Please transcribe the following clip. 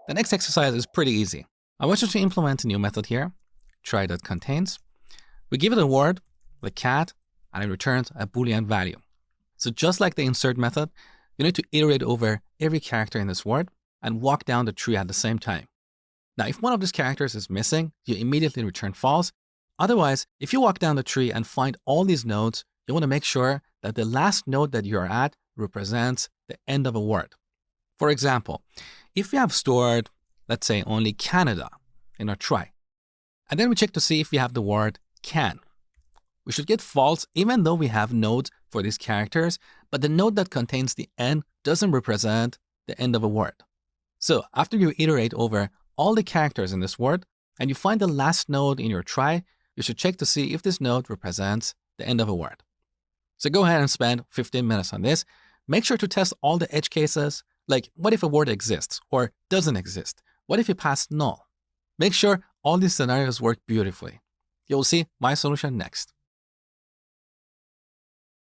The next exercise is pretty easy. I want you to implement a new method here, try.contains. We give it a word, the cat, and it returns a Boolean value. So just like the insert method, you need to iterate over every character in this word and walk down the tree at the same time. Now, if one of these characters is missing, you immediately return false. Otherwise, if you walk down the tree and find all these nodes, you want to make sure that the last node that you are at represents the end of a word. For example, if we have stored, let's say, only Canada in our try, and then we check to see if we have the word can, we should get false even though we have nodes for these characters, but the node that contains the N doesn't represent the end of a word. So after you iterate over all the characters in this word and you find the last node in your try, you should check to see if this node represents the end of a word. So go ahead and spend 15 minutes on this. Make sure to test all the edge cases, like what if a word exists or doesn't exist? What if it passed null? Make sure all these scenarios work beautifully. You'll see my solution next.